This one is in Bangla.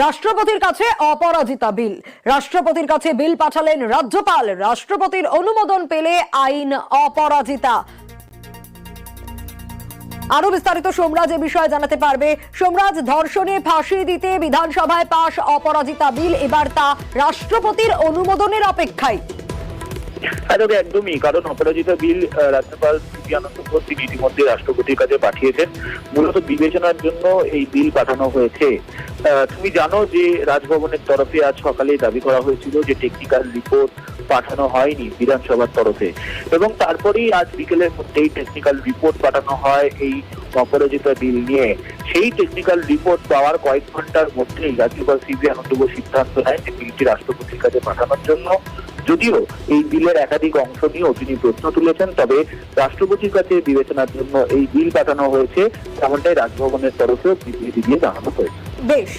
রাষ্ট্রপতির কাছে অপরাজিতা বিল। রাষ্ট্রপতির কাছে বিল পাঠালেন রাজ্যপাল। রাষ্ট্রপতির অনুমোদন পেলে আইন অপরাজিতা। আরো বিস্তারিত সোমরাজ এ বিষয়ে জানাতে পারবে। সোমরাজ, ধর্ষণে ফাঁসি দিতে বিধানসভায় পাশ অপরাজিতা বিল, এবার তা রাষ্ট্রপতির অনুমোদনের অপেক্ষায়। একদমই, কারণ অপরাজিতা বিল রাজ্যপাল সিপি আনন্দ বোস তিনি ইতিমধ্যে রাষ্ট্রপতির কাছে পাঠিয়েছেন। মূলত বিবেচনার জন্য এই বিল পাঠানো হয়েছে। তুমি জানো যে রাজভবনের তরফে আজ সকালে দাবি করা হয়েছিল যে টেকনিক্যাল রিপোর্ট পাঠানো হয়নি বিধানসভার তরফে, এবং তারপরেই আজ বিকেলের মধ্যেই টেকনিক্যাল রিপোর্ট পাঠানো হয় এই অপরাজিতা বিল নিয়ে। সেই টেকনিক্যাল রিপোর্ট পাওয়ার কয়েক ঘন্টার মধ্যেই রাজ্যপাল সিপি আনন্দ বোস সিদ্ধান্ত নেয় যে বিলটি রাষ্ট্রপতির কাছে পাঠানোর জন্য। যদিও এই বিলের একাধিক অংশ নিয়েও তিনি প্রশ্ন তুলেছেন, তবে রাষ্ট্রপতির কাছে বিবেচনার জন্য এই বিল পাঠানো হয়েছে, এমনটাই রাজভবনের তরফেও বিবৃতি দিয়ে জানানো হয়েছে। বেশ।